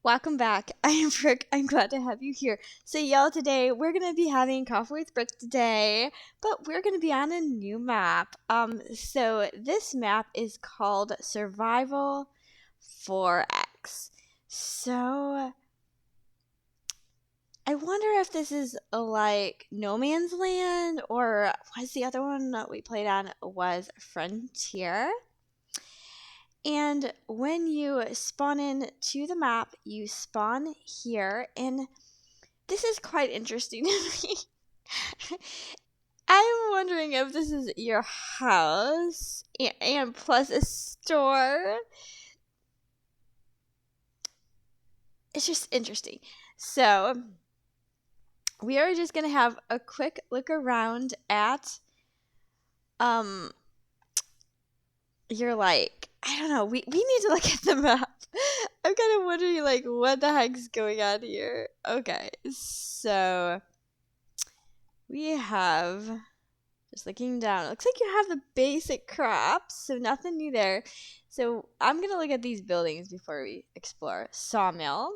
Welcome back. I am Brook. I'm glad to have you here. So, y'all, today we're going to be having coffee with Brook today, but we're going to be on a new map. So this map is called Survival 4X. So, I wonder if this is like No Man's Land, or was the other one that we played on was Frontier? And when you spawn in to the map, you spawn here, and this is quite interesting to me. I'm wondering if this is your house and plus a store. It's just interesting. So, we are just going to have a quick look around at you're like, I don't know, we need to look at the map. I'm kind of wondering, like, what the heck's going on here? Okay, so we have, just looking down, it looks like you have the basic crops, so nothing new there. So I'm going to look at these buildings before we explore. Sawmill.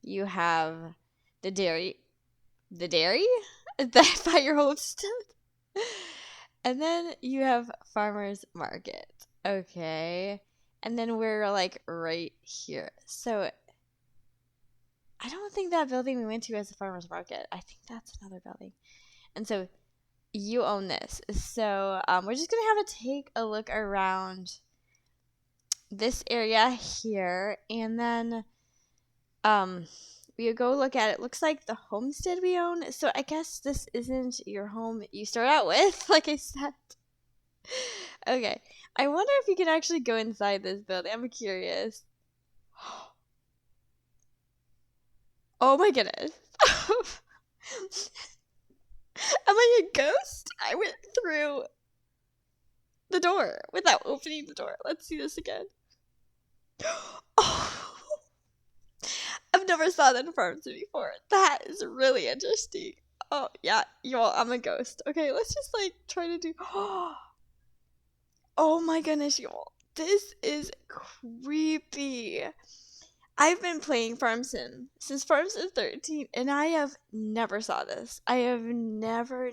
You have the dairy? That by your homestead? And then you have farmer's market. Okay. And then we're like right here. So I don't think that building we went to is a farmer's market. I think that's another building. And so you own this. So we're just going to have to take a look around this area here. And then we go look at it. Looks like the homestead we own. So I guess this isn't your home you start out with, like I said. Okay. I wonder if you can actually go inside this building. I'm curious. Oh my goodness. Am I a ghost? I went through the door without opening the door. Let's see this again. Oh, I've never saw that in farms before. That is really interesting. Oh, yeah, y'all, I'm a ghost. Okay, let's just, like, try to do... Oh my goodness, y'all. This is creepy. I've been playing Farm Sim since Farm Sim 13, and I have never saw this. I have never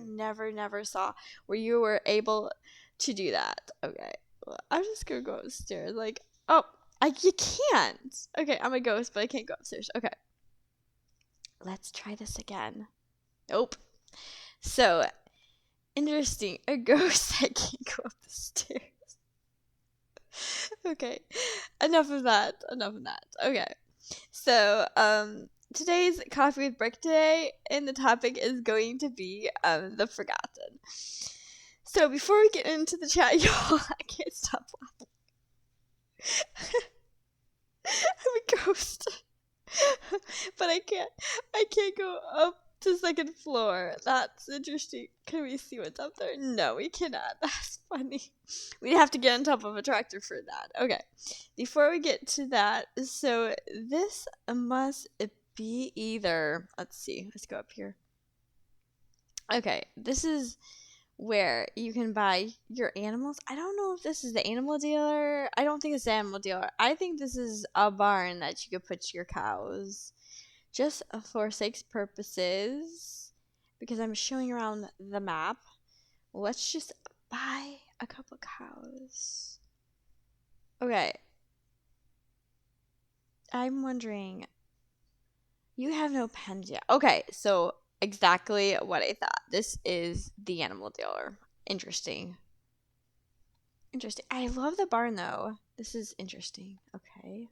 saw where you were able to do that. Okay, well, I'm just gonna go upstairs. Like, oh, you can't. Okay, I'm a ghost, but I can't go upstairs. Okay, let's try this again. Nope. So, interesting. A ghost that can't go up the stairs. Okay, enough of that. Okay, so today's coffee with Brook today, and the topic is going to be the forgotten. So before we get into the chat, y'all, I can't stop laughing. I'm a ghost, but I can't go up to second floor. That's interesting. Can we see what's up there? No, we cannot. That's funny. We'd have to get on top of a tractor for that. Okay. Before we get to that, so this must be either, let's see, let's go up here. Okay, this is where you can buy your animals. I don't know if this is the animal dealer. I don't think it's the animal dealer. I think this is a barn that you could put your cows. Just for sakes purposes, because I'm showing around the map, let's just buy a couple cows. Okay. I'm wondering, you have no pens yet. Okay, so exactly what I thought. This is the animal dealer. Interesting. I love the barn, though. This is interesting. Okay.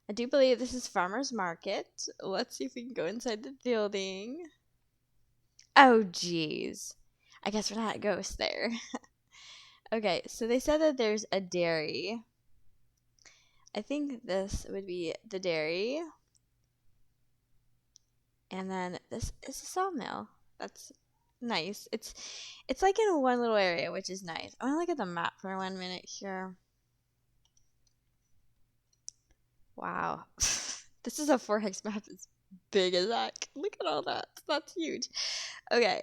I do believe this is Farmer's Market. Let's see if we can go inside the building. Oh, jeez. I guess we're not ghosts there. Okay, so they said that there's a dairy. I think this would be the dairy. And then this is a sawmill. That's nice. It's like in one little area, which is nice. I want to look at the map for 1 minute here. Wow. This is a 4X map as big as that. Look at all that. That's huge. Okay.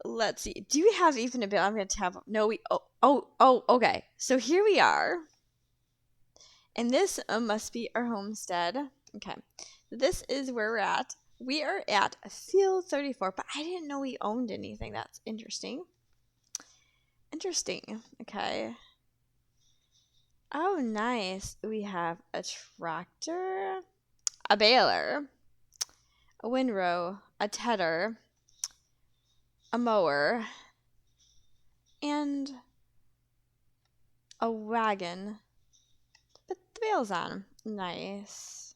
Let's see. Do we have even a bit? I'm going to tab. No, we. Okay. So here we are. And this must be our homestead. Okay. This is where we're at. We are at field 34, but I didn't know we owned anything. That's interesting. Interesting. Okay. Oh, nice. We have a tractor, a baler, a windrow, a tedder, a mower, and a wagon. Put the bales on. Nice.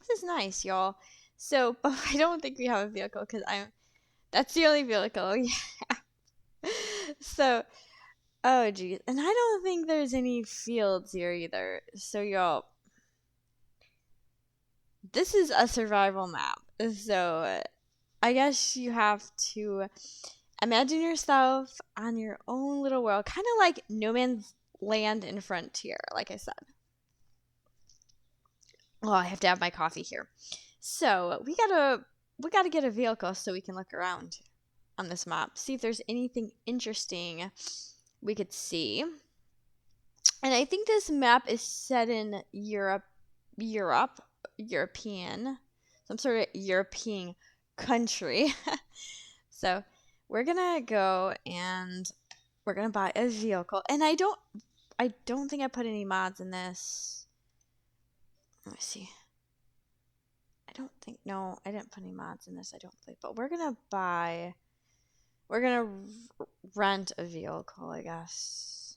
This is nice, y'all. So, but I don't think we have a vehicle because that's the only vehicle we have. So, oh geez. And I don't think there's any fields here either. So, y'all, this is a survival map. So, I guess you have to imagine yourself on your own little world, kind of like No Man's Land and Frontier, like I said. Oh, I have to have my coffee here. So we gotta get a vehicle so we can look around on this map, see if there's anything interesting we could see. And I think this map is set in European, some sort of European country. So we're gonna go and we're gonna buy a vehicle. And I don't think I put any mods in this. Let me see. No, I didn't put any mods in this, I don't think. But we're gonna rent a vehicle, I guess.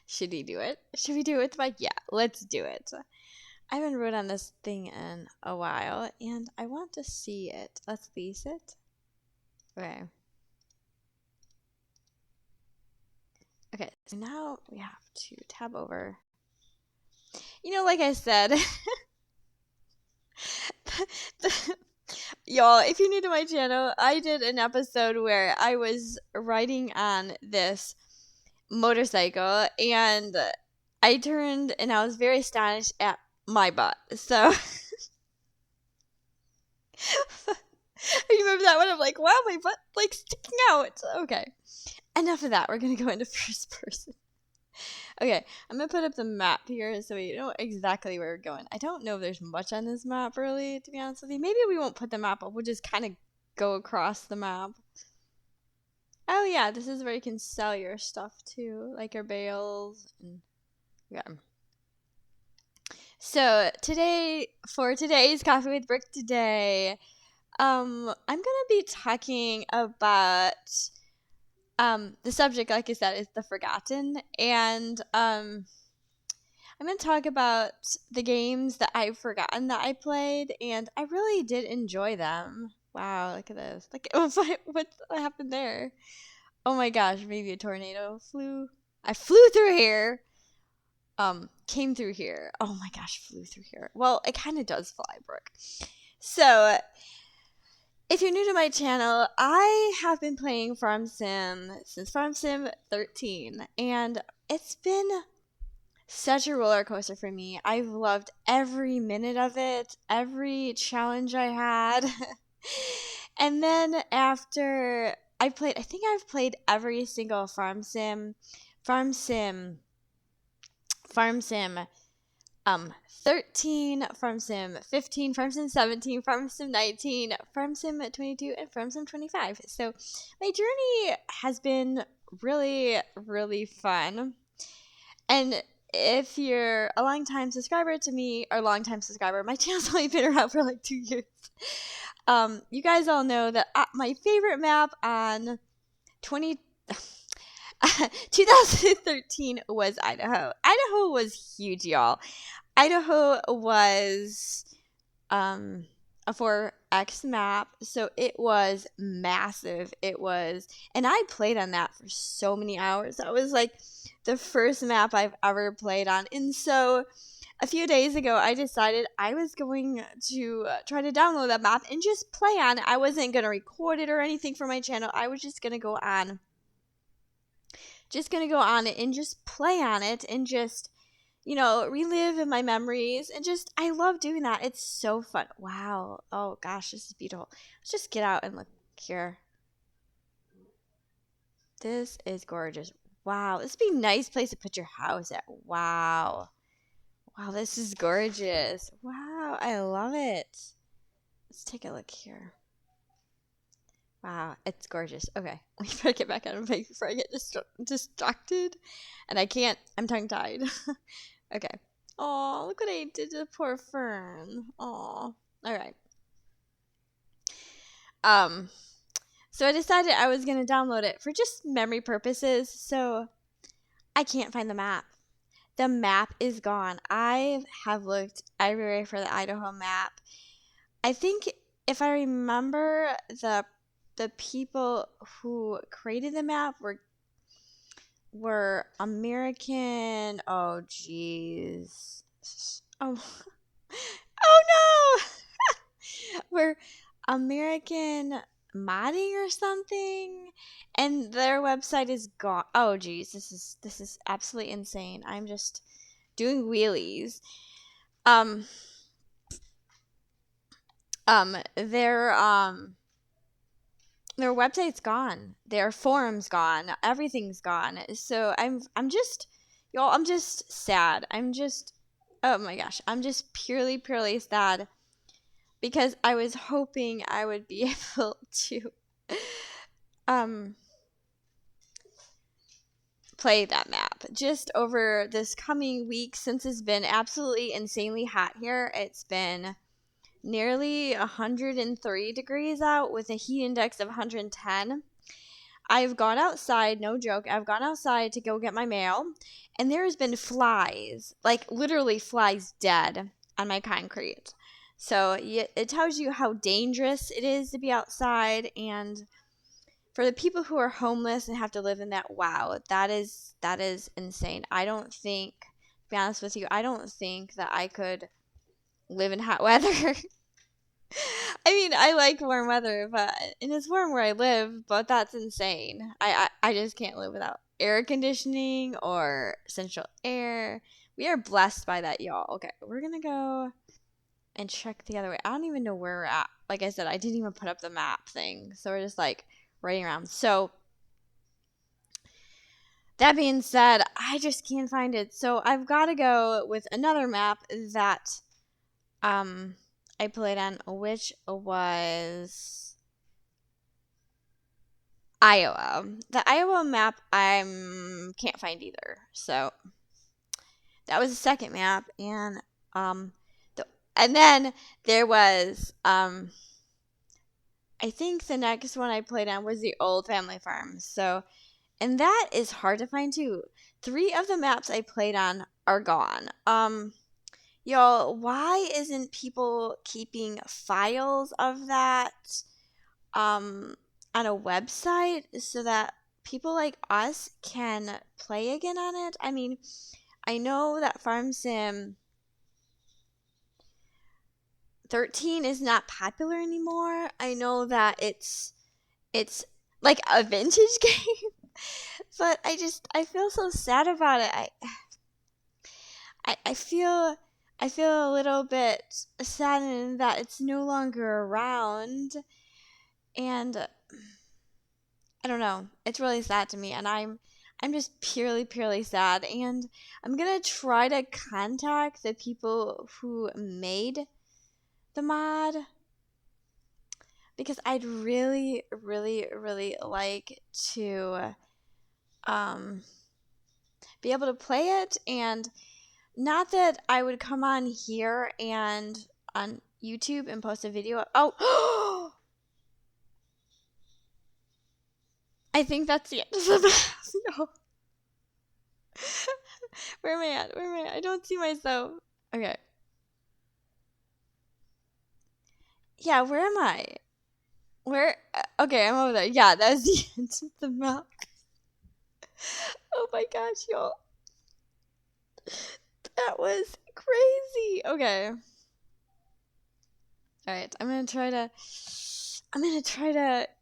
Should we do it? Should we do it with Mike? Yeah, let's do it. I haven't rode on this thing in a while, and I want to see it. Let's lease it. Okay. Okay, so now we have to tab over. You know, like I said, y'all, if you're new to my channel, I did an episode where I was riding on this motorcycle and I turned and I was very astonished at my butt. So you remember that one? I'm like, wow, my butt like sticking out. Okay. Enough of that. We're gonna go into first person. Okay, I'm gonna put up the map here so we know exactly where we're going. I don't know if there's much on this map, really, to be honest with you. Maybe we won't put the map up. We'll just kind of go across the map. Oh yeah, this is where you can sell your stuff too, like your bales. And yeah. So for today's Coffee with Brook today, I'm gonna be talking about the subject, like I said, is the forgotten, and I'm going to talk about the games that I've forgotten that I played, and I really did enjoy them. Wow, look at this. Like, what happened there? Oh my gosh, maybe a tornado I flew through here. Came through here. Oh my gosh, flew through here. Well, it kind of does fly, Brooke. So, if you're new to my channel, I have been playing Farm Sim since Farm Sim 13, and it's been such a roller coaster for me. I've loved every minute of it, every challenge I had. And then after I think I've played every single Farm Sim 13, Farm Sim 15, Farm Sim 17, Farm Sim 19, Farm Sim 22, and Farm Sim 25. So my journey has been really, really fun. And if you're a long-time subscriber to me, or long-time subscriber, my channel's only been around for like 2 years. You guys all know that my favorite map on 2013 was Idaho. Idaho was huge, y'all. Idaho was a 4X map, so it was massive. And I played on that for so many hours. That was like the first map I've ever played on. And so a few days ago, I decided I was going to try to download that map and just play on it. I wasn't going to record it or anything for my channel. I was just going to go on it and just play on it and just, relive my memories. And just, I love doing that. It's so fun. Wow. Oh gosh, this is beautiful. Let's just get out and look here. This is gorgeous. Wow, this would be a nice place to put your house at. Wow. Wow, this is gorgeous. Wow, I love it. Let's take a look here. Wow, it's gorgeous. Okay, we better get back on the bike before I get distracted. And I can't, I'm tongue-tied. Okay. Oh, look what I did to poor Fern. Oh, all right. So I decided I was going to download it for just memory purposes. So I can't find the map. The map is gone. I have looked everywhere for the Idaho map. I think if I remember, the people who created the map were American. Oh jeez. Oh. Oh no. We're American modding or something, and their website is gone. Oh geez, this is absolutely insane. I'm just doing wheelies. Um um their um their website's gone. Their forum's gone. Everything's gone. So I'm just y'all, I'm just sad. I'm just, oh my gosh, I'm just purely sad because I was hoping I would be able to um play that map just over this coming week, since it's been absolutely insanely hot here. It's been nearly 103 degrees out with a heat index of 110. I've gone outside, no joke, I've gone outside to go get my mail, and there's been flies, like literally flies dead on my concrete. So it tells you how dangerous it is to be outside, and for the people who are homeless and have to live in that, wow, that is insane. I don't think, to be honest with you, I don't think that I could live in hot weather. I mean, I like warm weather, and it's warm where I live, but that's insane. I just can't live without air conditioning or central air. We are blessed by that, y'all. Okay, we're gonna go and check the other way. I don't even know where we're at. Like I said, I didn't even put up the map thing, so we're just like riding around. So that being said, I just can't find it. So I've got to go with another map that I played on, which was Iowa. The Iowa map I can't find either. So that was the second map, and and then there was I think the next one I played on was the old family farm. So, and that is hard to find too. 3 of the maps I played on are gone. Y'all, why isn't people keeping files of that on a website so that people like us can play again on it? I mean, I know that Farm Sim 13 is not popular anymore. I know that it's like a vintage game, but I feel so sad about it. I feel a little bit saddened that it's no longer around, and I don't know. It's really sad to me, and I'm just purely sad, and I'm gonna try to contact the people who made the mod because I'd really like to be able to play it, and not that I would come on here and on YouTube and post a video. Oh, I think that's the end of the map. No. Where am I at? Where am I at? I don't see myself. Okay. Yeah, where am I? Where? Okay, I'm over there. Yeah, that's the end of the map. Oh my gosh, y'all. That was crazy. Okay. Alright, I'm gonna try to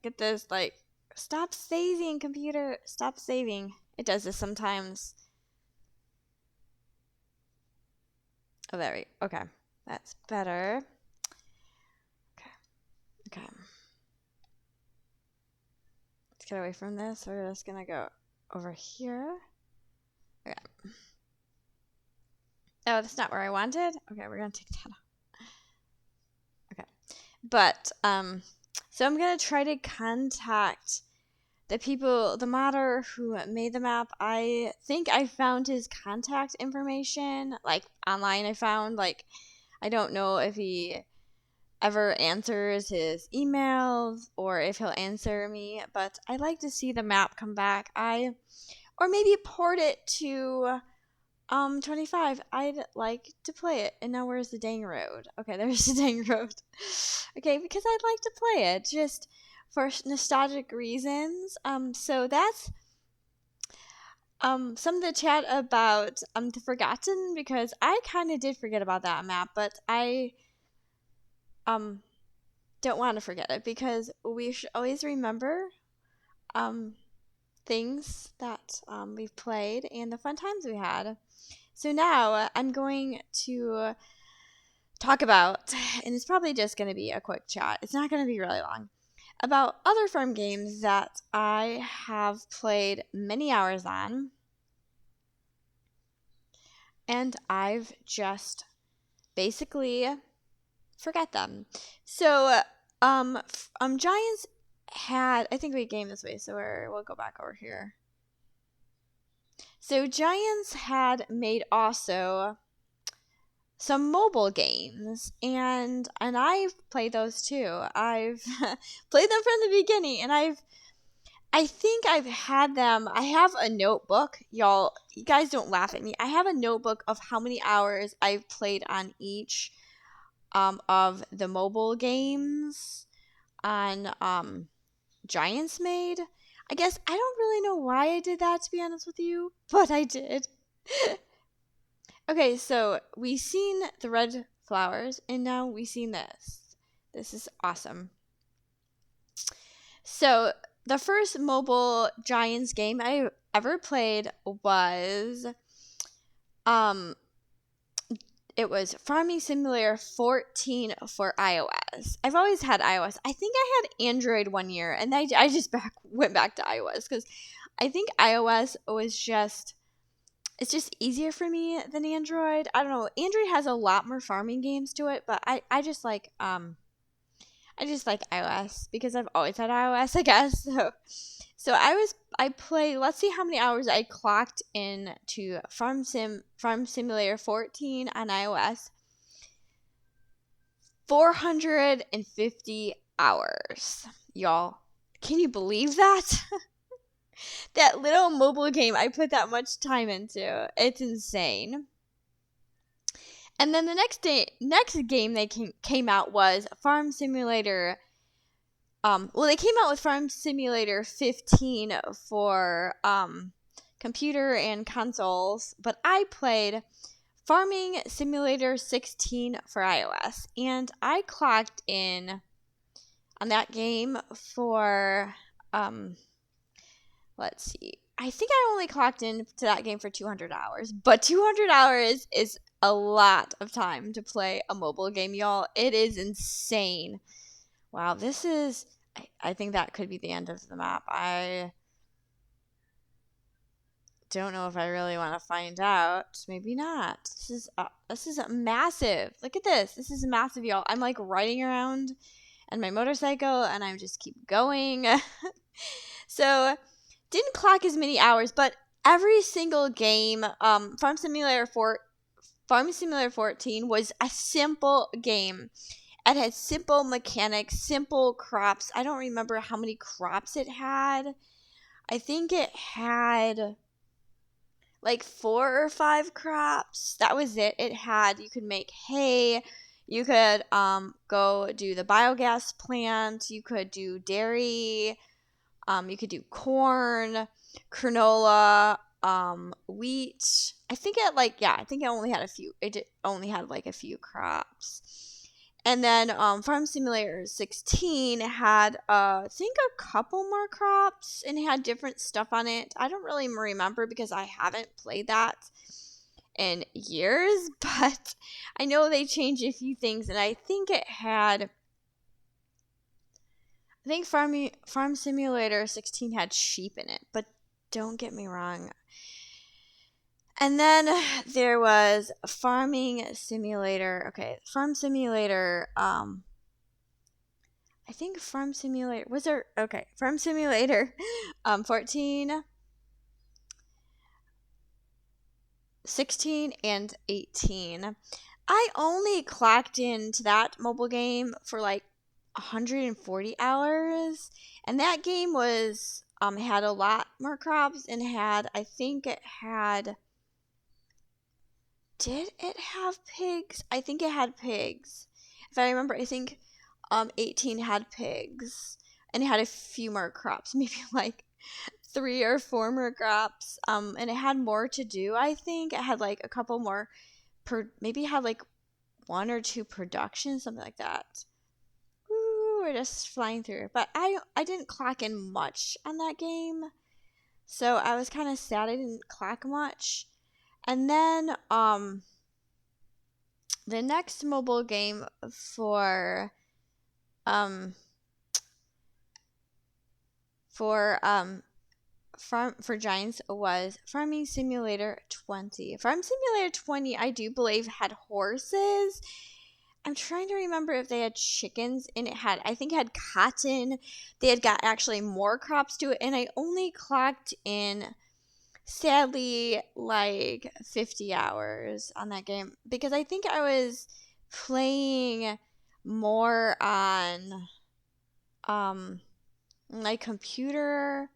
get this, like, stop saving, computer. Stop saving. It does this sometimes. Oh, there we go. Okay. That's better. Okay. Okay. Let's get away from this. We're just gonna go over here. Okay. Oh, that's not where I wanted. Okay, we're gonna take that off. Okay, but so I'm gonna try to contact the people, the modder who made the map. I think I found his contact information, like online. I found, like, I don't know if he ever answers his emails or if he'll answer me, but I'd like to see the map come back. Or maybe port it to 25. I'd like to play it. And now where's the dang road? Okay, there's the dang road. Okay, because I'd like to play it just for nostalgic reasons. So that's some of the chat about the Forgotten, because I kind of did forget about that map, but I don't want to forget it, because we should always remember things that we've played and the fun times we had. So now I'm going to talk about, and it's probably just going to be a quick chat, it's not going to be really long, about other farm games that I have played many hours on, and I've just basically forget them. So, Giants had, I think we game this way, so we'll go back over here. So Giants had made also some mobile games, and I've played those too. I've played them from the beginning, and I think I've had them. I have a notebook, y'all. You guys don't laugh at me. I have a notebook of how many hours I've played on each of the mobile games on Giants made. I guess I don't really know why I did that, to be honest with you, but I did. Okay, so we've seen the red flowers, and now we've seen this. This is awesome. So the first mobile Giants game I ever played was it was Farming Simulator 14 for iOS. I've always had iOS. I think I had Android one year, and I just went back to iOS because I think iOS was it's just easier for me than Android. I don't know. Android has a lot more farming games to it, but I just like iOS because I've always had iOS, I guess. So I played, let's see how many hours I clocked in to Farm Simulator 14 on iOS. 450 hours. Y'all, can you believe that? That little mobile game, I put that much time into. It's insane. And then the next game they came out was Farm Simulator. They came out with Farm Simulator 15 for computer and consoles, but I played Farming Simulator 16 for iOS, and I clocked in on that game for let's see. I think I only clocked in to that game for 200 hours, but 200 hours is a lot of time to play a mobile game, y'all. It is insane. Wow, I think that could be the end of the map. I don't know if I really want to find out. Maybe not. This is massive. Look at this. This is massive, y'all. I'm like riding around on my motorcycle, and I just keep going. So, didn't clock as many hours, but every single game, Farm Simulator 14 was a simple game. It had simple mechanics, simple crops. I don't remember how many crops it had. I think it had like 4 or 5 crops. That was it. You could make hay. You could go do the biogas plant. You could do dairy. You could do corn, canola, wheat. I think it only had a few. It only had like a few crops. And then Farm Simulator 16 had, I think, a couple more crops, and it had different stuff on it. I don't really remember because I haven't played that in years, but I know they changed a few things, and I think Farm Simulator 16 had sheep in it, but don't get me wrong. And then there was Farming Simulator. Okay, Farm Simulator. I think Farm Simulator was there. Okay, Farm Simulator, 14, 16, and 18. I only clocked into that mobile game for like 140 hours, and that game was had a lot more crops and had, I think it had, did it have pigs? I think it had pigs. If I remember, I think 18 had pigs and it had a few more crops, maybe like 3 or 4 more crops. And it had more to do. I think it had like a couple more maybe it had like 1 or 2 productions, something like that. Woo, we're just flying through. But I didn't clock in much on that game, so I was kind of sad I didn't clock much. And then the next mobile game for um for Giants was Farming Simulator 20. Farm Simulator 20, I do believe, had horses. I'm trying to remember if they had chickens, and I think it had cotton. They had got actually more crops to it, and I only clocked in, sadly, like 50 hours on that game because I think I was playing more on my computer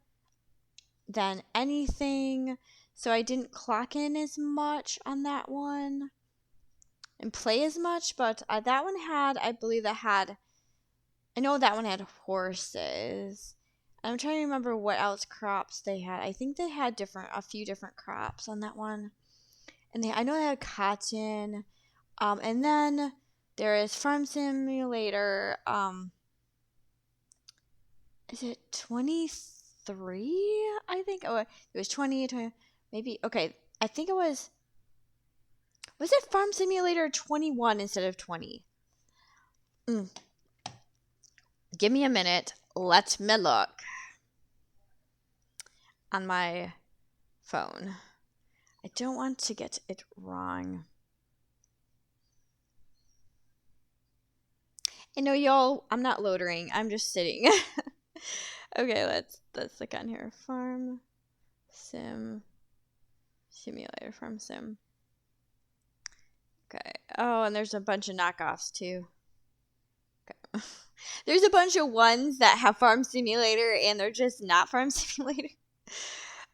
than anything, so I didn't clock in as much on that one and play as much. But that one had, I believe I know that one had horses. I'm trying to remember what else crops they had. I think they had a few different crops on that one, and I know they had cotton. And then there is Farm Simulator. Is it 23? I think. Oh, it was 20, maybe. Okay, I think it was. Was it Farm Simulator 21 instead of 20? Give me a minute. Let me look on my phone. I don't want to get it wrong. I know y'all, I'm not loitering. I'm just sitting. Okay, let's look on here. Farm Simulator. Farm Sim. Okay. Oh, and there's a bunch of knockoffs too. Okay. There's a bunch of ones that have Farm Simulator and they're just not Farm Simulator.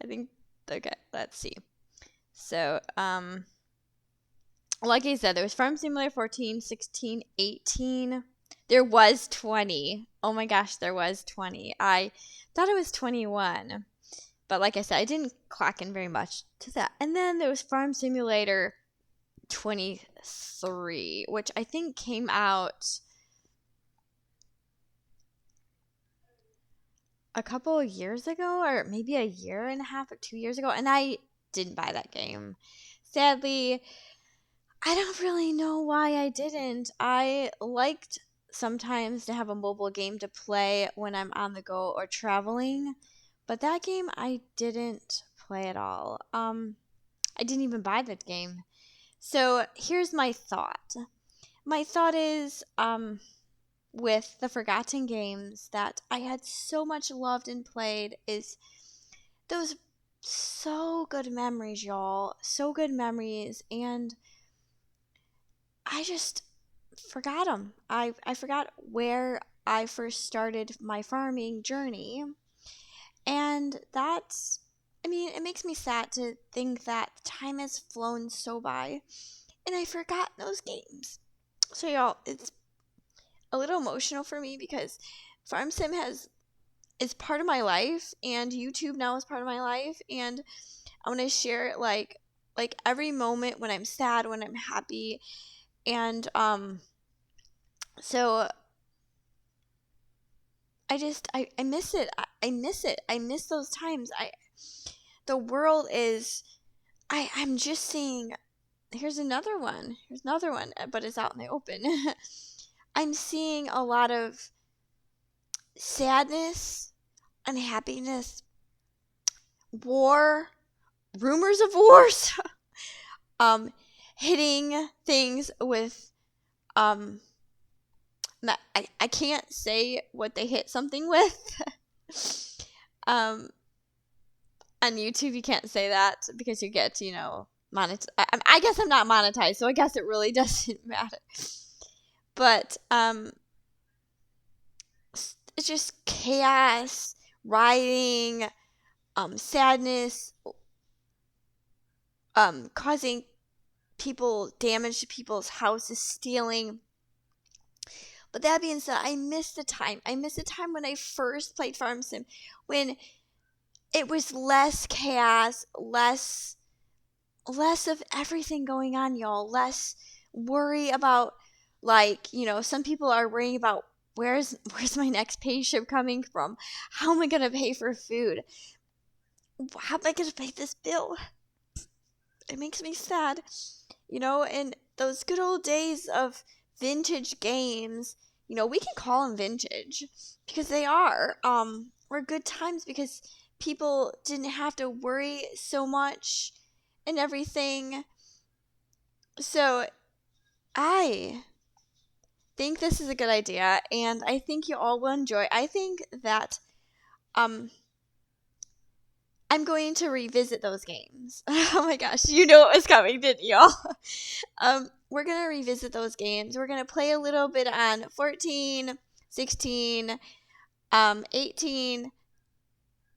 I think. Okay, let's see. So, like I said, there was Farm Simulator 14, 16, 18. There was 20. Oh my gosh, there was 20. I thought it was 21. But like I said, I didn't clock in very much to that. And then there was Farm Simulator 23, which I think came out a couple of years ago, or maybe a year and a half or 2 years ago. And I didn't buy that game. Sadly, I don't really know why I didn't. I liked sometimes to have a mobile game to play when I'm on the go or traveling, but that game I didn't play at all. I didn't even buy that game. So here's my thought. My thought is, with the forgotten games that I had so much loved and played, is those so good memories, y'all. So good memories, and I just forgot them. I forgot where I first started my farming journey. And that's, I mean, it makes me sad to think that time has flown so by and I forgot those games. So, y'all, it's a little emotional for me because Farm Sim is part of my life, and YouTube now is part of my life, and I want to share it like every moment when I'm sad, when I'm happy, and so I miss it. I miss it. I miss those times. The world is, I'm just seeing, here's another one, but it's out in the open. I'm seeing a lot of sadness, unhappiness, war, rumors of wars, hitting things with, I can't say what they hit something with. On YouTube, you can't say that because you get, monetized. I guess I'm not monetized, so I guess it really doesn't matter. But, it's just chaos, rioting, sadness, causing damage to people's houses, stealing. But that being said, I miss the time. I miss the time when I first played Farm Sim, when it was less chaos, less of everything going on, y'all. Less worry about, some people are worrying about where's my next paycheck coming from? How am I gonna pay for food? How am I gonna pay this bill? It makes me sad, and those good old days of vintage games, we can call them vintage because they were good times because people didn't have to worry so much and everything. So I think this is a good idea, and I think you all will enjoy. I think that I'm going to revisit those games. Oh my gosh, you know it was coming, didn't y'all? We're going to revisit those games. We're going to play a little bit on 14, 16, 18,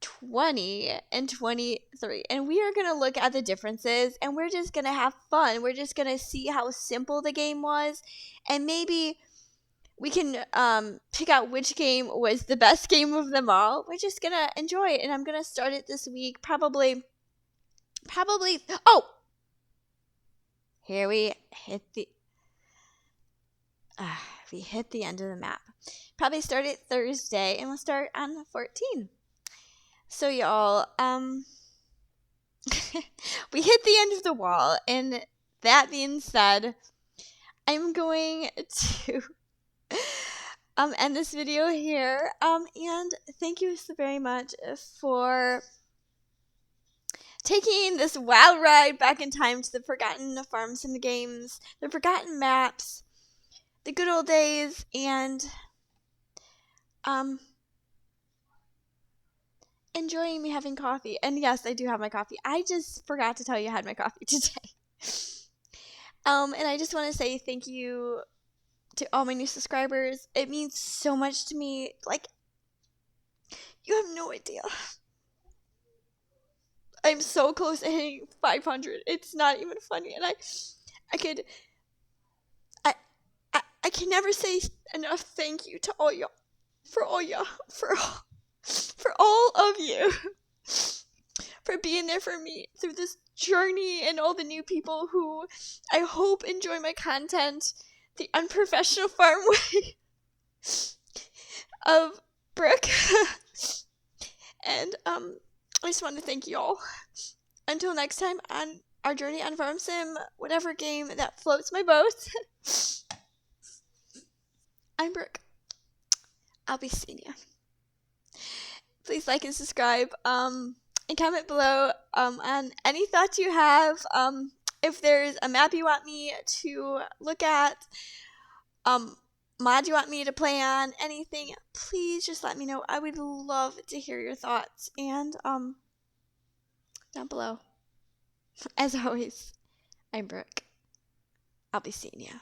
20, and 23. And we are going to look at the differences, and we're just going to have fun. We're just going to see how simple the game was, and maybe we can pick out which game was the best game of them all. We're just gonna enjoy it, and I'm gonna start it this week. Probably. Oh, here we hit the end of the map. Probably start it Thursday, and we'll start on 14. So y'all, we hit the end of the wall, and that being said, I'm going to end this video here. And thank you so very much for taking this wild ride back in time to the forgotten farm sim games, the forgotten maps, the good old days, and enjoying me having coffee. And yes, I do have my coffee. I just forgot to tell you I had my coffee today. And I just want to say thank you to all my new subscribers. It means so much to me. Like, you have no idea. I'm so close to hitting 500. It's not even funny, and I can never say enough thank you to all y'all, for all of you, for being there for me through this journey, and all the new people who I hope enjoy my content the unprofessional farm way of Brook. And I just want to thank you all. Until next time on our journey on Farm Sim, whatever game that floats my boat. I'm Brook. I'll be seeing you. Please like and subscribe. And comment below on any thoughts you have. If there's a map you want me to look at, mod you want me to play on, anything, please just let me know. I would love to hear your thoughts. And down below. As always, I'm Brook. I'll be seeing you.